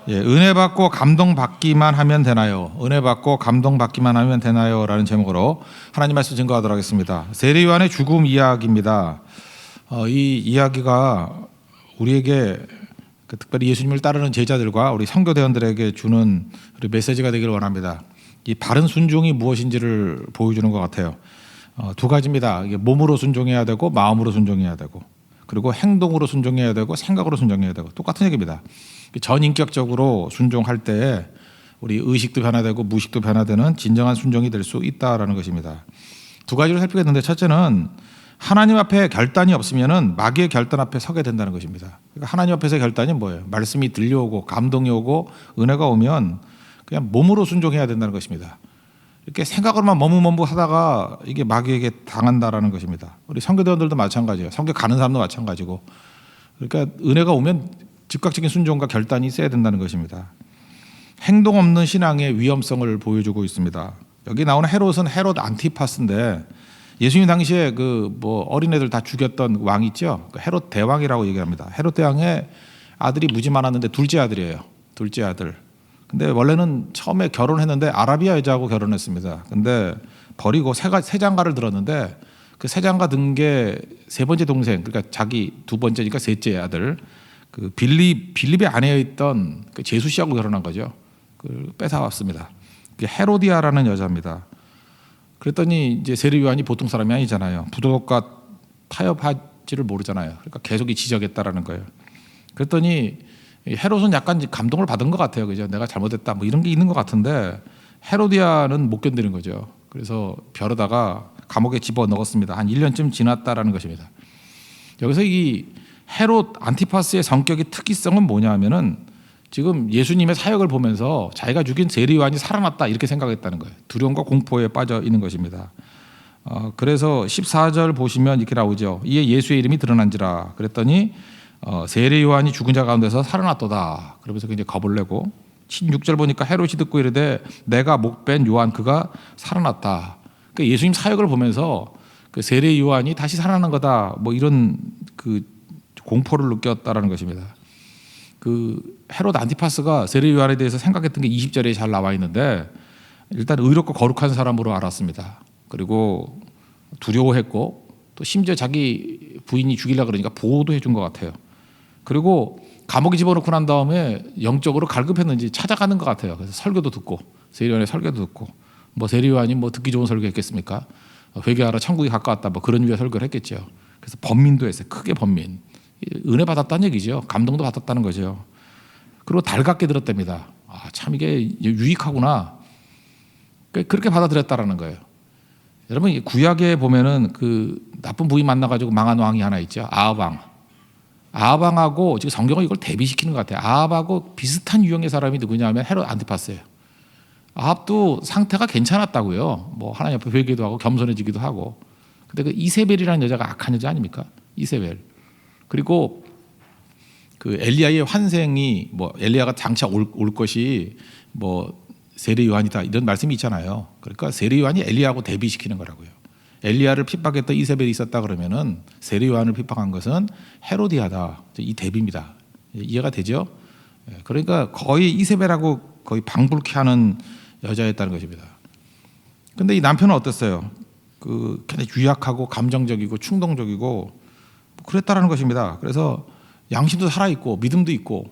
예, 은혜 받고 감동 받기만 하면 되나요? 은혜 받고 감동 받기만 하면 되나요? 라는 제목으로 하나님 말씀 증거하도록 하겠습니다. 세례요한의 죽음 이야기입니다. 이 이야기가 우리에게 특별히 예수님을 따르는 제자들과 우리 선교대원들에게 주는 메시지가 되기를 원합니다. 이 바른 순종이 무엇인지를 보여주는 것 같아요. 두 가지입니다. 이게 몸으로 순종해야 되고 마음으로 순종해야 되고, 그리고 행동으로 순종해야 되고 생각으로 순종해야 되고, 똑같은 얘기입니다. 전인격적으로 순종할 때 우리 의식도 변화되고 무의식도 변화되는 진정한 순종이 될 수 있다라는 것입니다. 두 가지를 살피겠는데, 첫째는 하나님 앞에 결단이 없으면은 마귀의 결단 앞에 서게 된다는 것입니다. 그러니까 하나님 앞에서의 결단이 뭐예요? 말씀이 들려오고 감동이 오고 은혜가 오면 그냥 몸으로 순종해야 된다는 것입니다. 이렇게 생각으로만 머뭇머뭇하다가 이게 마귀에게 당한다라는 것입니다. 우리 선교대원들도 마찬가지예요. 선교 가는 사람도 마찬가지고. 그러니까 은혜가 오면 즉각적인 순종과 결단이 있어야 된다는 것입니다. 행동 없는 신앙의 위험성을 보여주고 있습니다. 여기 나오는 헤롯은 헤롯 안티파스인데, 예수님 당시에 어린애들 다 죽였던 왕 있죠. 헤롯 대왕이라고 얘기합니다. 헤롯 대왕의 아들이 무지 많았는데 둘째 아들이에요. 둘째 아들. 근데 원래는 처음에 결혼했는데 아라비아 여자하고 결혼했습니다. 근데 버리고 세 장가를 들었는데, 그 세 장가 든 게 세 번째 동생, 그러니까 자기 두 번째니까 셋째 아들, 그 빌립의 아내에 있던 그 제수 씨하고 결혼한 거죠. 그 뺏어왔습니다. 헤로디아라는 여자입니다. 그랬더니 이제 세례 요한이 보통 사람이 아니잖아요. 부도덕과 타협하지를 모르잖아요. 그러니까 계속 지적했다라는 거예요. 그랬더니 헤롯은 약간 감동을 받은 것 같아요. 그죠? 내가 잘못했다 뭐 이런 게 있는 것 같은데, 헤로디아는 못 견디는 거죠. 그래서 벼르다가 감옥에 집어넣었습니다. 한 1년쯤 지났다라는 것입니다. 여기서 이 헤롯 안티파스의 성격의 특이성은 뭐냐 하면은, 지금 예수님의 사역을 보면서 자기가 죽인 세례 요한이 살아났다 이렇게 생각했다는 거예요. 두려움과 공포에 빠져 있는 것입니다. 그래서 14절 보시면 이렇게 나오죠. 이에 예수의 이름이 드러난지라. 그랬더니 세례 요한이 죽은 자 가운데서 살아났도다. 그러면서 굉장히 겁을 내고, 16절 보니까 헤롯이 듣고 이르되 내가 목벤 요한 그가 살아났다. 그러니까 예수님 사역을 보면서 그 세례 요한이 다시 살아난 거다 뭐 이런 그 공포를 느꼈다라는 것입니다. 그 헤롯 안티파스가 세례 요한에 대해서 생각했던 게 20절에 잘 나와 있는데, 일단 의롭고 거룩한 사람으로 알았습니다. 그리고 두려워했고, 또 심지어 자기 부인이 죽이려고 그러니까 보호도 해준 것 같아요. 그리고 감옥에 집어넣고 난 다음에 영적으로 갈급했는지 찾아가는 것 같아요. 그래서 설교도 듣고, 세례 요한의 설교도 듣고, 뭐 세례 요한이 뭐 듣기 좋은 설교했겠습니까? 회개하라 천국이 가까웠다 뭐 그런 위에 설교를 했겠죠. 그래서 번민도 했어요. 크게 번민. 은혜 받았다는 얘기죠. 감동도 받았다는 거죠. 그리고 달갑게 들었답니다. 참 이게 유익하구나. 그렇게 받아들였다라는 거예요. 여러분, 구약에 보면은 그 나쁜 부인 만나가지고 망한 왕이 하나 있죠. 아합왕. 아합왕하고 지금 성경은 이걸 대비시키는 것 같아요. 아합하고 비슷한 유형의 사람이 누구냐면 헤롯 안티파스예요. 아합도 상태가 괜찮았다고요. 뭐 하나님 앞에 회개도 하고 겸손해지기도 하고. 근데 그 이세벨이라는 여자가 악한 여자 아닙니까? 이세벨. 그리고 그 엘리야의 환생이 뭐 엘리야가 장차 올 것이 뭐 세례 요한이다 이런 말씀이 있잖아요. 그러니까 세례 요한이 엘리야하고 대비시키는 거라고요. 엘리야를 핍박했던 이세벨이 있었다 그러면은 세례 요한을 핍박한 것은 헤로디아다. 이 대비입니다. 이해가 되죠? 그러니까 거의 이세벨하고 거의 방불케 하는 여자였다는 것입니다. 근데 이 남편은 어땠어요? 그 굉장히 유약하고 감정적이고 충동적이고 그랬다라는 것입니다. 그래서 양심도 살아있고 믿음도 있고,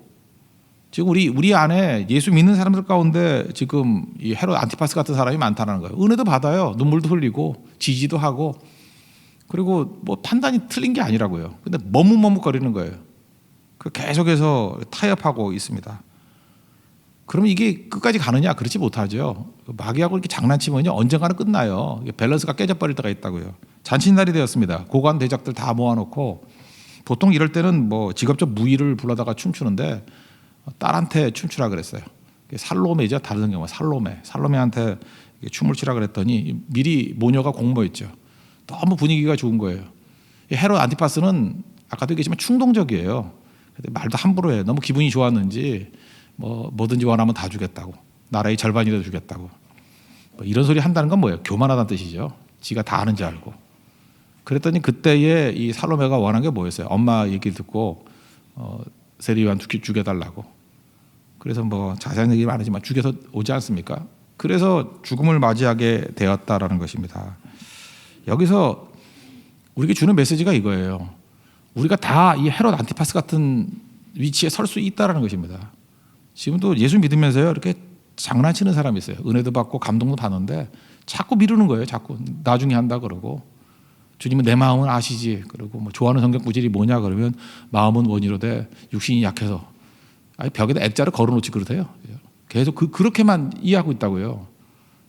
지금 우리 안에 예수 믿는 사람들 가운데 지금 이 헤롯 안티파스 같은 사람이 많다는 거예요. 은혜도 받아요. 눈물도 흘리고 지지도 하고, 그리고 뭐 판단이 틀린 게 아니라고요. 근데 머뭇머뭇거리는 거예요. 계속해서 타협하고 있습니다. 그러면 이게 끝까지 가느냐? 그렇지 못하죠. 마귀하고 이렇게 장난치면요 언젠가는 끝나요. 밸런스가 깨져버릴 때가 있다고요. 잔칫날이 되었습니다. 고관 대적들 다 모아놓고, 보통 이럴 때는 뭐 직업적 무의를 불러다가 춤추는데 딸한테 춤추라 그랬어요. 살로메죠. 다른 경우 살로메한테 춤을 추라 그랬더니 미리 모녀가 공모했죠. 너무 분위기가 좋은 거예요. 헤롯 안티파스는 아까도 얘기했지만 충동적이에요. 말도 함부로 해요. 너무 기분이 좋았는지 뭐든지 원하면 다 주겠다고, 나라의 절반이라도 주겠다고, 뭐 이런 소리 한다는 건 뭐예요? 교만하다는 뜻이죠. 지가 다 아는 줄 알고. 그랬더니 그때에 이 살로메가 원한 게 뭐였어요? 엄마 얘기를 듣고 세례 요한 죽여달라고. 그래서 뭐 자세한 얘기 많으지만 죽여서 오지 않습니까? 그래서 죽음을 맞이하게 되었다라는 것입니다. 여기서 우리에게 주는 메시지가 이거예요. 우리가 다 이 헤롯 안티파스 같은 위치에 설 수 있다라는 것입니다. 지금도 예수 믿으면서요 이렇게 장난치는 사람이 있어요. 은혜도 받고 감동도 받는데 자꾸 미루는 거예요. 자꾸 나중에 한다 그러고, 주님은 내 마음은 아시지 그러고, 뭐 좋아하는 성경 구절이 뭐냐 그러면 마음은 원이로되 육신이 약해서, 아니 벽에다 액자를 걸어놓지 그러세요. 계속 그렇게만 이해하고 있다고요.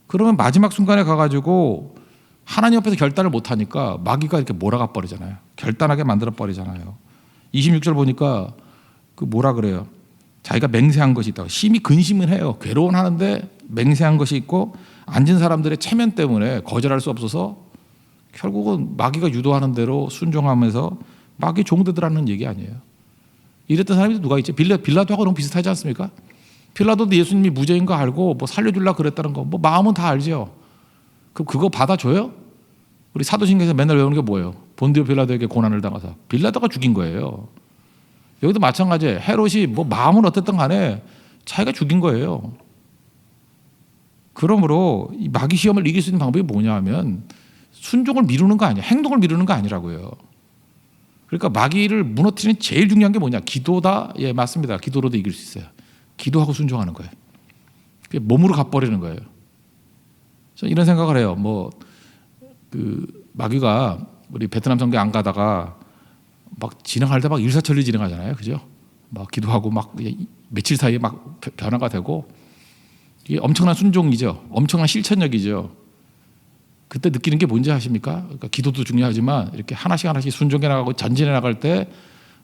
그러면 마지막 순간에 가가지고 하나님 앞에서 결단을 못하니까 마귀가 이렇게 몰아가 버리잖아요. 결단하게 만들어 버리잖아요. 26절 보니까 그 뭐라 그래요? 자기가 맹세한 것이 있다고. 심히 근심은 해요. 괴로운 하는데 맹세한 것이 있고, 앉은 사람들의 체면 때문에 거절할 수 없어서 결국은 마귀가 유도하는 대로 순종하면서 마귀 종되더라는 얘기 아니에요. 이랬던 사람이 누가 있지? 빌라도하고 너무 비슷하지 않습니까? 빌라도도 예수님이 무죄인 거 알고 뭐 살려주려고 그랬다는 거, 뭐 마음은 다 알죠. 그럼 그거 받아줘요? 우리 사도신경에서 맨날 외우는 게 뭐예요? 본디오 빌라도에게 고난을 당하사 빌라도가 죽인 거예요. 여기도 마찬가지예요. 헤롯이 뭐 마음은 어땠든 간에 자기가 죽인 거예요. 그러므로 이 마귀 시험을 이길 수 있는 방법이 뭐냐 하면 순종을 미루는 거 아니야. 행동을 미루는 거 아니라고요. 그러니까 마귀를 무너뜨리는 제일 중요한 게 뭐냐? 기도다. 예, 맞습니다. 기도로도 이길 수 있어요. 기도하고 순종하는 거예요. 그게 몸으로 갚버리는 거예요. 저는 이런 생각을 해요. 뭐 그 마귀가 우리 베트남 선교 안 가다가 막 진행할 때 막 일사천리 진행하잖아요, 그죠? 막 기도하고 막 며칠 사이에 막 변화가 되고, 이게 엄청난 순종이죠, 엄청난 실천력이죠. 그때 느끼는 게 뭔지 아십니까? 그러니까 기도도 중요하지만 이렇게 하나씩 하나씩 순종해 나가고 전진해 나갈 때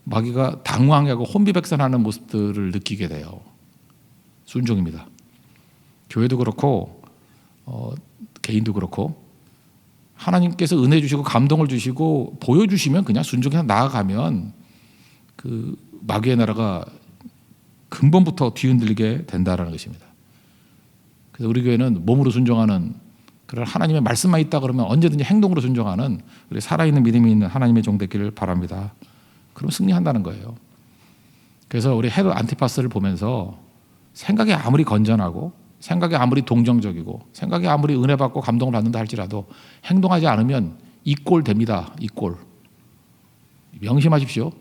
마귀가 당황하고 혼비백산하는 모습들을 느끼게 돼요. 순종입니다. 교회도 그렇고 개인도 그렇고, 하나님께서 은혜 주시고 감동을 주시고 보여주시면 그냥 순종해서 나아가면 그 마귀의 나라가 근본부터 뒤흔들리게 된다라는 것입니다. 그래서 우리 교회는 몸으로 순종하는, 그런 하나님의 말씀만 있다 그러면 언제든지 행동으로 순종하는 우리 살아있는 믿음이 있는 하나님의 종 되기를 바랍니다. 그럼 승리한다는 거예요. 그래서 우리 헤롯 안티파스를 보면서 생각이 아무리 건전하고, 생각이 아무리 동정적이고, 생각이 아무리 은혜 받고 감동을 받는다 할지라도 행동하지 않으면 이 꼴 됩니다. 이 꼴. 명심하십시오.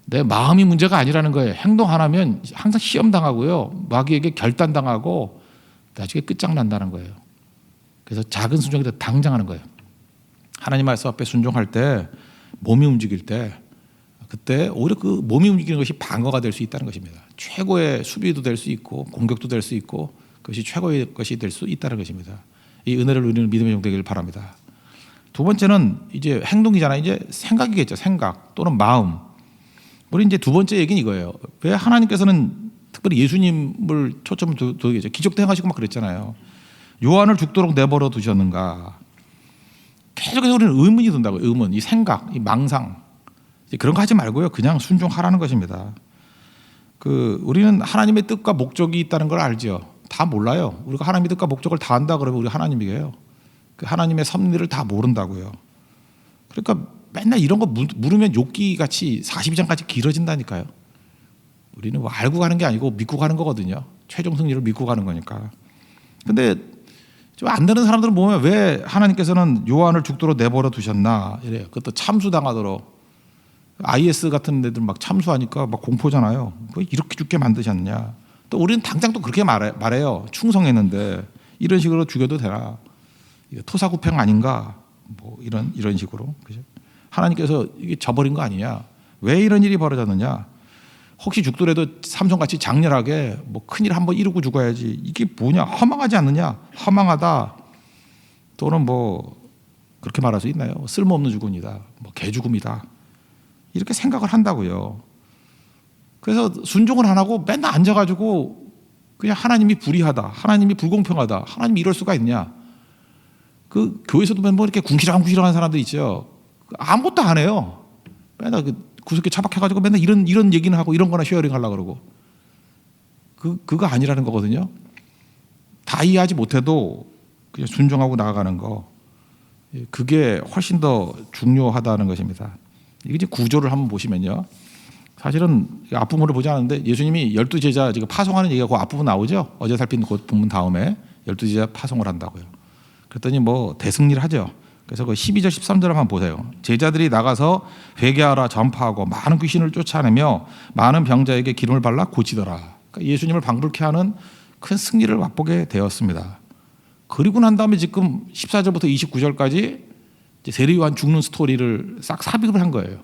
내 마음이 문제가 아니라는 거예요. 행동 안 하면 항상 시험당하고요, 마귀에게 결단당하고 나중에 끝장난다는 거예요. 그래서 작은 순종이라도 당장 하는 거예요. 하나님 말씀 앞에 순종할 때, 몸이 움직일 때, 그때 오히려 그 몸이 움직이는 것이 방어가 될 수 있다는 것입니다. 최고의 수비도 될 수 있고 공격도 될 수 있고, 그것이 최고의 것이 될 수 있다는 것입니다. 이 은혜를 누리는 믿음의 종 되기를 바랍니다. 두 번째는 이제 행동이잖아요. 이제 생각이겠죠. 생각 또는 마음. 우리 이제 두 번째 얘기는 이거예요. 왜 하나님께서는 특별히 예수님을 초점을 두겠죠. 기적도 행하시고 막 그랬잖아요. 요한을 죽도록 내버려 두셨는가. 계속해서 우리는 의문이 든다고요. 의문, 이 생각, 이 망상. 그런 거 하지 말고요, 그냥 순종하라는 것입니다. 우리는 하나님의 뜻과 목적이 있다는 걸 알죠. 다 몰라요. 우리가 하나님의 뜻과 목적을 다 안다 그러면 우리 하나님이에요. 그 하나님의 섭리를 다 모른다고요. 그러니까 맨날 이런 거 물으면 욕기같이 42장까지 길어진다니까요. 우리는 뭐 알고 가는 게 아니고 믿고 가는 거거든요. 최종 승리를 믿고 가는 거니까. 근데 좀 안 되는 사람들은 보면 왜 하나님께서는 요한을 죽도록 내버려 두셨나 이래요. 그것도 참수당하도록. IS 같은 데들 막 참수하니까 막 공포잖아요. 왜 이렇게 죽게 만드셨냐. 또 우리는 당장 또 그렇게 말해요. 충성했는데 이런 식으로 죽여도 되나? 토사구팽 아닌가? 뭐 이런 식으로. 그죠? 하나님께서 이게 저버린 거 아니냐? 왜 이런 일이 벌어졌느냐? 혹시 죽더라도 삼손같이 장렬하게 뭐 큰일 한번 이루고 죽어야지. 이게 뭐냐? 허망하지 않느냐? 허망하다. 또는 뭐 그렇게 말할 수 있나요? 쓸모없는 죽음이다. 뭐 개죽음이다. 이렇게 생각을 한다고요. 그래서 순종을 안 하고 맨날 앉아가지고 그냥 하나님이 불의하다, 하나님이 불공평하다, 하나님이 이럴 수가 있냐. 그 교회에서도 뭐 이렇게 궁시렁궁시렁한 사람들 있죠. 아무것도 안 해요. 맨날 구석에 차박해가지고 맨날 이런 얘기는 하고 이런 거나 쉐어링 하려고 그러고. 그거 아니라는 거거든요. 다 이해하지 못해도 그냥 순종하고 나아가는 거. 그게 훨씬 더 중요하다는 것입니다. 이게 이제 구조를 한번 보시면요. 사실은 앞부분을 보지 않았는데 예수님이 12제자 지금 파송하는 얘기가 그 앞부분 나오죠. 어제 살핀 그 부분 다음에 12제자 파송을 한다고요. 그랬더니 뭐 대승리를 하죠. 그래서 그 12절 13절 한번 보세요. 제자들이 나가서 회개하라 전파하고 많은 귀신을 쫓아내며 많은 병자에게 기름을 발라 고치더라. 그러니까 예수님을 방불케 하는 큰 승리를 맛보게 되었습니다. 그리고 난 다음에 지금 14절부터 29절까지 세례 요한 죽는 스토리를 싹 삽입을 한 거예요.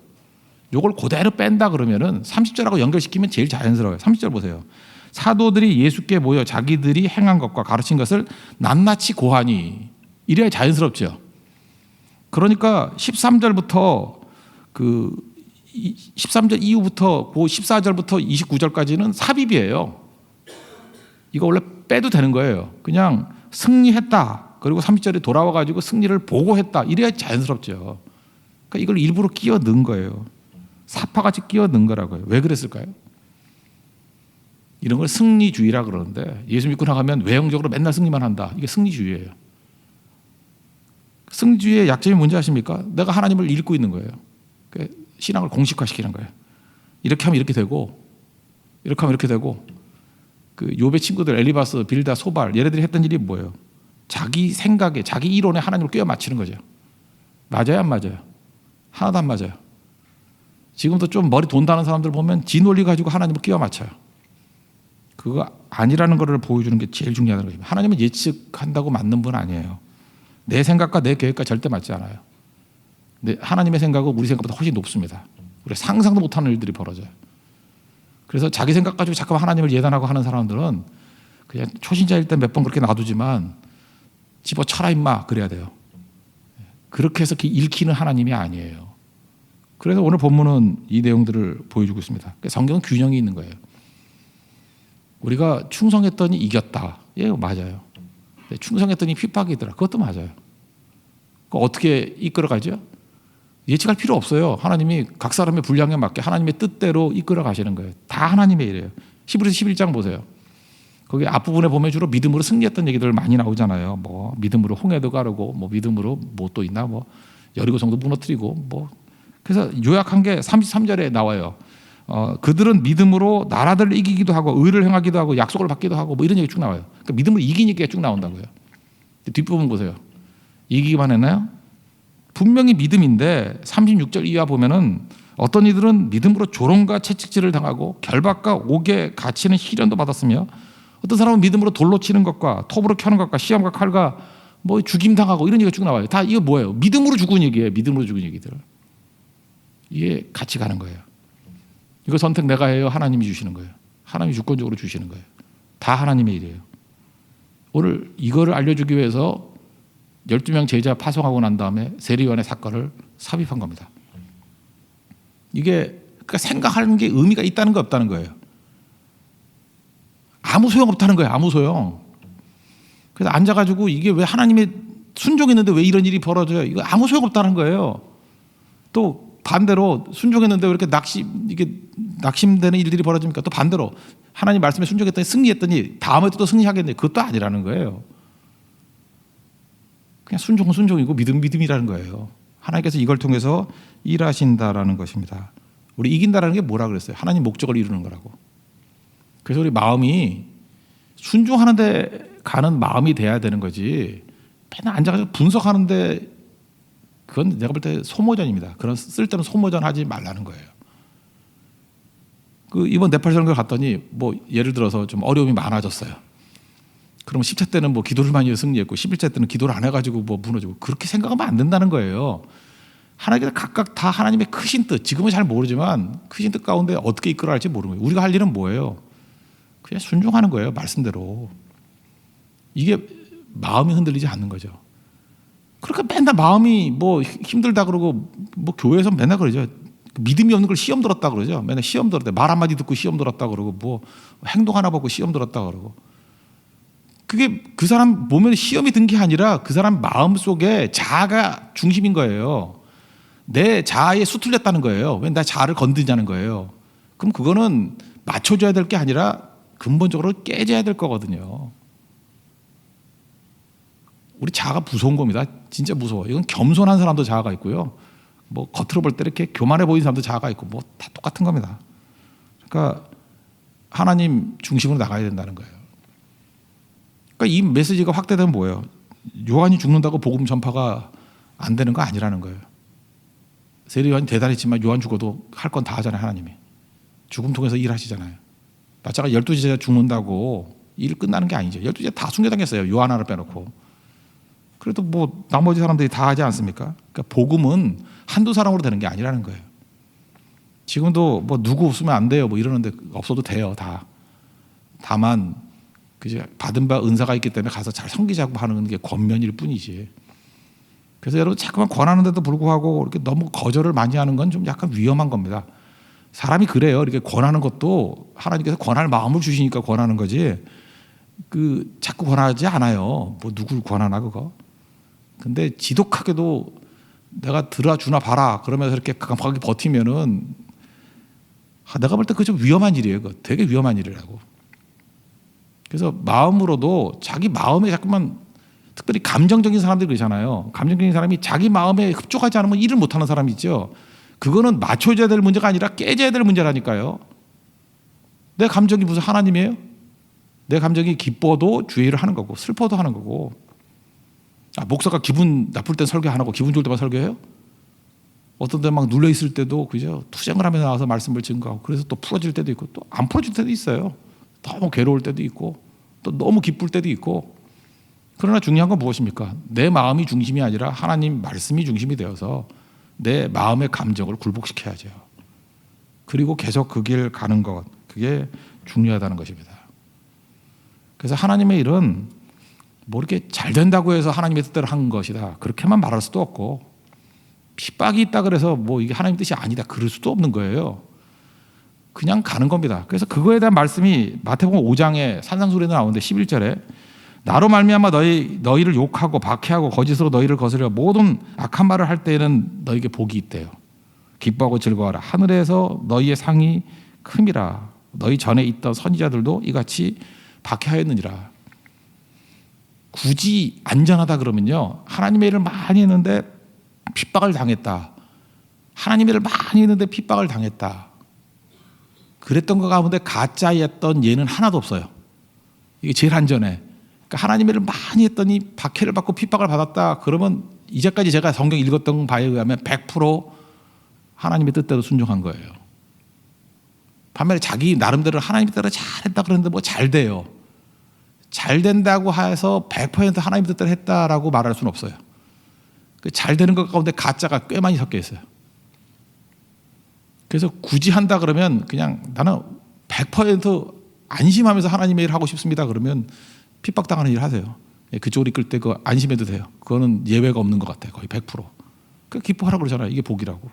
이걸 그대로 뺀다 그러면은 30절하고 연결시키면 제일 자연스러워요. 30절 보세요. 사도들이 예수께 모여 자기들이 행한 것과 가르친 것을 낱낱이 고하니, 이래야 자연스럽죠. 그러니까 13절부터 그 13절 이후부터 그 14절부터 29절까지는 삽입이에요. 이거 원래 빼도 되는 거예요. 그냥 승리했다. 그리고 30절에 돌아와 가지고 승리를 보고했다. 이래야 자연스럽죠. 그러니까 이걸 일부러 끼워 넣은 거예요. 사파같이 끼워 넣은 거라고요. 왜 그랬을까요? 이런 걸 승리주의라 그러는데, 예수 믿고 나가면 외형적으로 맨날 승리만 한다. 이게 승리주의예요. 승리주의의 약점이 뭔지 아십니까? 내가 하나님을 읽고 있는 거예요. 신앙을 공식화시키는 거예요. 이렇게 하면 이렇게 되고, 이렇게 하면 이렇게 되고. 그 욥의 친구들 엘리바스, 빌다, 소발, 얘네들이 했던 일이 뭐예요? 자기 생각에, 자기 이론에 하나님을 끼워 맞추는 거죠. 맞아요, 안 맞아요? 하나도 안 맞아요. 지금도 좀 머리 돈다는 사람들 보면 지 논리 가지고 하나님을 끼워 맞춰요. 그거 아니라는 것을 보여주는 게 제일 중요하다는 거죠. 하나님은 예측한다고 맞는 분 아니에요. 내 생각과 내 계획과 절대 맞지 않아요. 근데 하나님의 생각은 우리 생각보다 훨씬 높습니다. 우리가 상상도 못하는 일들이 벌어져요. 그래서 자기 생각 가지고 자꾸 하나님을 예단하고 하는 사람들은 그냥 초신자일 때 몇 번 그렇게 놔두지만 집어쳐라 임마 그래야 돼요. 그렇게 해서 읽히는 하나님이 아니에요. 그래서 오늘 본문은 이 내용들을 보여주고 있습니다. 성경은 균형이 있는 거예요. 우리가 충성했더니 이겼다. 예, 맞아요. 충성했더니 핍박이더라. 그것도 맞아요. 어떻게 이끌어가죠? 예측할 필요 없어요. 하나님이 각 사람의 분량에 맞게 하나님의 뜻대로 이끌어 가시는 거예요. 다 하나님의 일이에요. 히브리서 11장 보세요. 거기 앞부분에 보면 주로 믿음으로 승리했던 얘기들 많이 나오잖아요. 뭐 믿음으로 홍해도 가르고, 뭐 믿음으로 뭐 또 있나, 뭐 여리고성도 무너뜨리고, 뭐 그래서 요약한 게 33절에 나와요. 그들은 믿음으로 나라들을 이기기도 하고 의를 행하기도 하고 약속을 받기도 하고 뭐 이런 얘기 쭉 나와요. 그러니까 믿음으로 이긴 얘기가 쭉 나온다고요. 뒷부분 보세요. 이기기만 했나요? 분명히 믿음인데 36절 이하 보면은 어떤 이들은 믿음으로 조롱과 채찍질을 당하고 결박과 옥에 갇히는 시련도 받았으며, 어떤 사람은 믿음으로 돌로 치는 것과 톱으로 켜는 것과 시험과 칼과 뭐 죽임 당하고 이런 얘기가 쭉 나와요. 다 이거 뭐예요? 믿음으로 죽은 얘기예요. 믿음으로 죽은 얘기들. 이게 같이 가는 거예요. 이거 선택 내가 해요? 하나님이 주시는 거예요. 하나님이 주권적으로 주시는 거예요. 다 하나님의 일이에요. 오늘 이거를 알려주기 위해서 12명 제자 파송하고 난 다음에 세례요한의 사건을 삽입한 겁니다. 이게 그러니까 생각하는 게 의미가 있다는 거 없다는 거예요. 아무 소용 없다는 거예요. 아무 소용. 그래서 앉아가지고 이게 왜 하나님의 순종했는데 왜 이런 일이 벌어져요? 이거 아무 소용 없다는 거예요. 또 반대로 순종했는데 왜 이렇게 낙심되는 일들이 벌어집니까? 또 반대로 하나님 말씀에 순종했더니 승리했더니 다음에도 또 승리하겠네. 그것도 아니라는 거예요. 그냥 순종은 순종이고 믿음이라는 거예요. 하나님께서 이걸 통해서 일하신다라는 것입니다. 우리 이긴다라는 게 뭐라 그랬어요? 하나님 목적을 이루는 거라고. 그래서 우리 마음이 순종하는 데 가는 마음이 돼야 되는 거지, 맨날 앉아가지고 분석하는데 그건 내가 볼 때 소모전입니다. 그런 쓸데없는 소모전 하지 말라는 거예요. 그 이번 네팔 선교 갔더니 뭐 예를 들어서 좀 어려움이 많아졌어요. 그럼 10차 때는 뭐 기도를 많이 해서 승리했고 11차 때는 기도를 안 해가지고 뭐 무너지고, 그렇게 생각하면 안 된다는 거예요. 하나님께서 각각 다 하나님의 크신 뜻, 지금은 잘 모르지만 크신 뜻 가운데 어떻게 이끌어 할지 모르는 거예요. 우리가 할 일은 뭐예요? 그냥 순종하는 거예요. 말씀대로. 이게 마음이 흔들리지 않는 거죠. 그러니까 맨날 마음이 뭐 힘들다 그러고, 뭐 교회에서 맨날 그러죠. 믿음이 없는 걸 시험 들었다 그러죠. 맨날 시험 들었대. 말 한마디 듣고 시험 들었다 그러고, 뭐 행동 하나 보고 시험 들었다 그러고. 그게 그 사람 보면 시험이 든 게 아니라 그 사람 마음 속에 자아가 중심인 거예요. 내 자아에 수틀렸다는 거예요. 왜 나 자아를 건드냐는 거예요. 그럼 그거는 맞춰줘야 될 게 아니라 근본적으로 깨져야 될 거거든요. 우리 자아가 무서운 겁니다. 진짜 무서워. 이건 겸손한 사람도 자아가 있고요. 뭐 겉으로 볼 때 이렇게 교만해 보이는 사람도 자아가 있고, 뭐 다 똑같은 겁니다. 그러니까 하나님 중심으로 나가야 된다는 거예요. 그러니까 이 메시지가 확대되면 뭐예요? 요한이 죽는다고 복음 전파가 안 되는 거 아니라는 거예요. 세례 요한이 대단했지만 요한 죽어도 할 건 다 하잖아요. 하나님이. 죽음 통해서 일하시잖아요. 마찬가지로 12제자 죽는다고 일 끝나는 게 아니죠. 12제자 다 순교당했어요. 요한 하나 빼놓고. 그래도 뭐 나머지 사람들이 다 하지 않습니까? 그러니까 복음은 한두 사람으로 되는 게 아니라는 거예요. 지금도 뭐 누구 없으면 안 돼요. 뭐 이러는데 없어도 돼요. 다. 다만 그죠? 받은 바 은사가 있기 때문에 가서 잘 섬기자고 하는 게 권면일 뿐이지. 그래서 여러분 자꾸만 권하는데도 불구하고 이렇게 너무 거절을 많이 하는 건 좀 약간 위험한 겁니다. 사람이 그래요. 이렇게 권하는 것도 하나님께서 권할 마음을 주시니까 권하는 거지. 그 자꾸 권하지 않아요. 뭐 누굴 권하나 그거. 근데 지독하게도 내가 들어주나 봐라 그러면서 이렇게 강하게 버티면은 내가 볼 때 그거 좀 위험한 일이에요. 그거 되게 위험한 일이라고. 그래서 마음으로도 자기 마음에 자꾸만 특별히 감정적인 사람들이 그러잖아요. 감정적인 사람이 자기 마음에 흡족하지 않으면 일을 못하는 사람이 있죠. 그거는 맞춰줘야 될 문제가 아니라 깨져야 될 문제라니까요. 내 감정이 무슨 하나님이에요? 내 감정이 기뻐도 주의 일을 하는 거고 슬퍼도 하는 거고. 목사가 기분 나쁠 땐 설교 안 하고 기분 좋을 때만 설교해요? 어떤 때 막 눌려 있을 때도 그죠? 투쟁을 하면서 나와서 말씀을 증거하고 그래서 또 풀어질 때도 있고 또 안 풀어질 때도 있어요. 너무 괴로울 때도 있고 또 너무 기쁠 때도 있고. 그러나 중요한 건 무엇입니까? 내 마음이 중심이 아니라 하나님 말씀이 중심이 되어서 내 마음의 감정을 굴복시켜야죠. 그리고 계속 그 길 가는 것, 그게 중요하다는 것입니다. 그래서 하나님의 일은 뭐 이렇게 잘 된다고 해서 하나님의 뜻대로 한 것이다. 그렇게만 말할 수도 없고 핍박이 있다 그래서 뭐 이게 하나님 뜻이 아니다. 그럴 수도 없는 거예요. 그냥 가는 겁니다. 그래서 그거에 대한 말씀이 마태복음 5장에 산상수훈에 나오는데 11절에 나로 말미암아 너희를 욕하고 박해하고 거짓으로 너희를 거스려 모든 악한 말을 할 때에는 너희에게 복이 있대요. 기뻐하고 즐거워하라. 하늘에서 너희의 상이 큼이라. 너희 전에 있던 선지자들도 이같이 박해하였느니라. 굳이 안전하다 그러면요. 하나님의 일을 많이 했는데 핍박을 당했다. 하나님의 일을 많이 했는데 핍박을 당했다. 그랬던 것 가운데 가짜였던 예는 하나도 없어요. 이게 제일 안전해. 그러니까 하나님의 일을 많이 했더니 박해를 받고 핍박을 받았다. 그러면 이제까지 제가 성경 읽었던 바에 의하면 100% 하나님의 뜻대로 순종한 거예요. 반면에 자기 나름대로 하나님 뜻대로 잘했다 그러는데 뭐 잘 돼요. 잘 된다고 해서 100% 하나님 뜻대로 했다라고 말할 수는 없어요. 잘 되는 것 가운데 가짜가 꽤 많이 섞여 있어요. 그래서 굳이 한다 그러면 그냥 나는 100% 안심하면서 하나님의 일을 하고 싶습니다. 그러면 핍박당하는 일 하세요. 그쪽으로 이끌 때 그거 안심해도 돼요. 그거는 예외가 없는 것 같아요. 거의 100%. 그 기뻐하라고 그러잖아요. 이게 복이라고.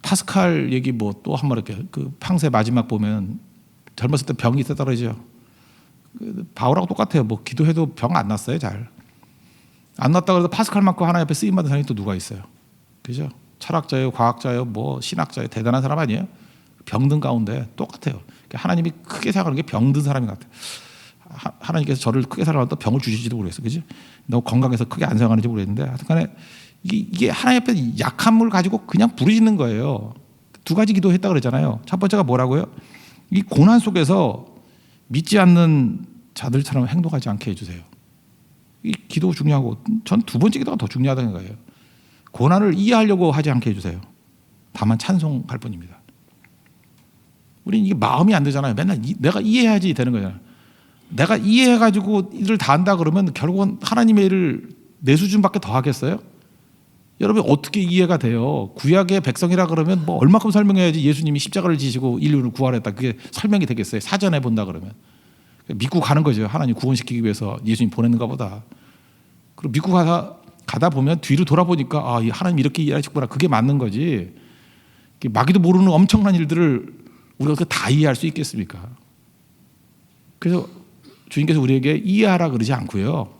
파스칼 얘기 뭐 또 한 번 이렇게 그 팡세 마지막 보면 젊었을 때 병이 있었다 그러죠. 바울하고 똑같아요. 뭐 기도해도 병 안 났어요. 잘. 안 났다 그래도 파스칼만큼 하나님 앞에 쓰임받은 사람이 또 누가 있어요. 그죠? 철학자예요, 과학자예요, 뭐 신학자예요. 대단한 사람 아니에요? 병든 가운데 똑같아요. 하나님이 크게 생각하는 게 병든 사람인 것 같아요. 하나님께서 저를 크게 사랑하다 병을 주실지도 모르겠어요. 그죠? 너무 건강해서 크게 안 생각하는지 모르겠는데 하여튼 간에 이게 하나님 앞에 약함을 가지고 그냥 부르짖는 거예요. 두 가지 기도했다 그러잖아요. 첫 번째가 뭐라고요? 이 고난 속에서 믿지 않는 자들처럼 행동하지 않게 해주세요. 이 기도 중요하고 전 두 번째 기도가 더 중요하다는 거예요. 고난을 이해하려고 하지 않게 해주세요. 다만 찬송할 뿐입니다. 우리는 이게 마음이 안 되잖아요. 맨날 내가 이해해야지 되는 거잖아요. 내가 이해해가지고 일을 다 한다 그러면 결국은 하나님의 일을 내 수준밖에 더 하겠어요? 여러분 어떻게 이해가 돼요? 구약의 백성이라 그러면 뭐 얼마큼 설명해야지 예수님이 십자가를 지시고 인류를 구원했다. 그게 설명이 되겠어요? 사전에 본다 그러면. 믿고 가는 거죠. 하나님 구원시키기 위해서 예수님 보냈는가 보다. 그리고 믿고 가다 보면 뒤로 돌아보니까 아, 하나님 이렇게 일하시구나. 그게 맞는 거지. 마귀도 모르는 엄청난 일들을 우리가 어떻게 다 이해할 수 있겠습니까? 그래서 주님께서 우리에게 이해하라 그러지 않고요.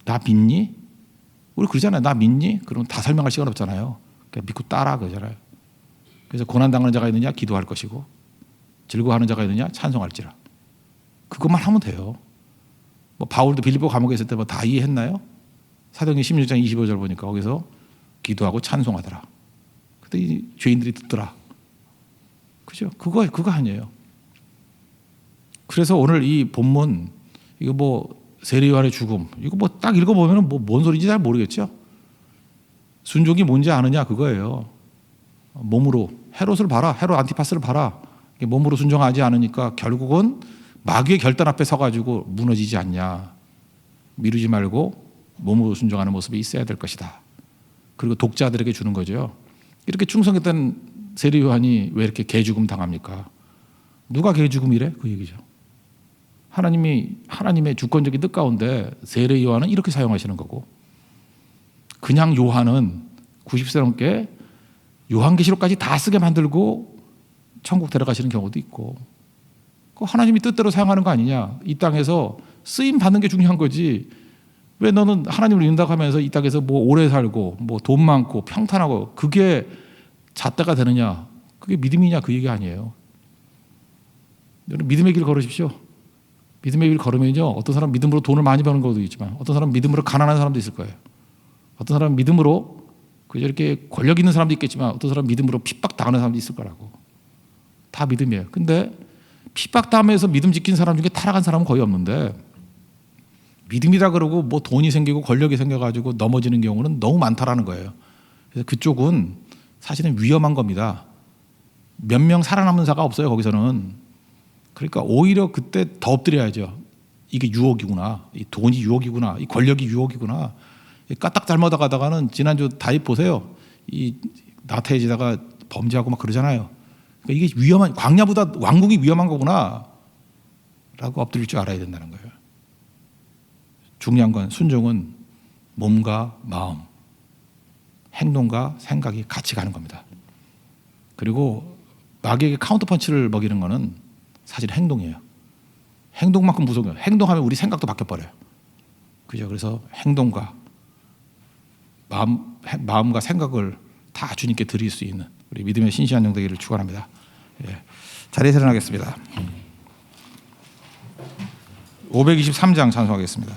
나 믿니? 우리 그러잖아요. 나 믿니? 그러면 다 설명할 시간 없잖아요. 그냥 믿고 따라 그러잖아요. 그래서 고난당하는 자가 있느냐? 기도할 것이고 즐거워하는 자가 있느냐? 찬송할지라. 그것만 하면 돼요. 뭐 바울도 빌립보 감옥에 있을 때 뭐 다 이해했나요? 사도행전 16장 25절 보니까 거기서 기도하고 찬송하더라. 그때 이 죄인들이 듣더라. 그죠? 그거 아니에요. 그래서 오늘 이 본문 이거 뭐 세례요한의 죽음 이거 뭐 딱 읽어보면 뭐 뭔 소리인지 잘 모르겠죠. 순종이 뭔지 아느냐 그거예요. 몸으로 헤롯을 봐라, 헤롯 안티파스를 봐라. 몸으로 순종하지 않으니까 결국은 마귀의 결단 앞에 서가지고 무너지지 않냐. 미루지 말고 몸으로 순종하는 모습이 있어야 될 것이다. 그리고 독자들에게 주는 거죠. 이렇게 충성했던 세례 요한이 왜 이렇게 개죽음 당합니까? 누가 개죽음이래? 그 얘기죠. 하나님의 주권적인 뜻 가운데 세례 요한은 이렇게 사용하시는 거고, 그냥 요한은 90세 넘게 요한계시록까지 다 쓰게 만들고 천국 데려가시는 경우도 있고, 그 하나님이 뜻대로 사용하는 거 아니냐. 이 땅에서 쓰임 받는 게 중요한 거지. 왜 너는 하나님을 믿는다고 하면서 이 땅에서 뭐 오래 살고 뭐 돈 많고 평탄하고 그게 잣대가 되느냐. 그게 믿음이냐 그 얘기 아니에요. 여러분 믿음의 길 걸으십시오. 믿음의 길 걸으면요, 어떤 사람 믿음으로 돈을 많이 버는 것도 있지만 어떤 사람 믿음으로 가난한 사람도 있을 거예요. 어떤 사람 믿음으로 그저 이렇게 권력 있는 사람도 있겠지만 어떤 사람 믿음으로 핍박당하는 사람도 있을 거라고. 다 믿음이에요. 근데 핍박당하면서 믿음 지킨 사람 중에 타락한 사람은 거의 없는데, 믿음이라 그러고 뭐 돈이 생기고 권력이 생겨가지고 넘어지는 경우는 너무 많다라는 거예요. 그래서 그쪽은 사실은 위험한 겁니다. 몇 명 살아남는 자가 없어요, 거기서는. 그러니까 오히려 그때 더 엎드려야죠. 이게 유혹이구나. 이 돈이 유혹이구나. 이 권력이 유혹이구나. 까딱 잘못하다가는 지난주 다윗 보세요. 이 나태해지다가 범죄하고 막 그러잖아요. 그러니까 이게 위험한, 광야보다 왕궁이 위험한 거구나 라고 엎드릴 줄 알아야 된다는 거예요. 중요한 건 순종은 몸과 마음, 행동과 생각이 같이 가는 겁니다. 그리고 마귀에게 카운터펀치를 먹이는 거는 사실 행동이에요. 행동만큼 무서워요. 행동하면 우리 생각도 바뀌어버려요. 그죠? 그래서 행동과 마음과 생각을 다 주님께 드릴 수 있는 우리 믿음의 신실한 영 되기를 축원합니다. 예. 자리에서 일어나겠습니다. 523장 찬송하겠습니다.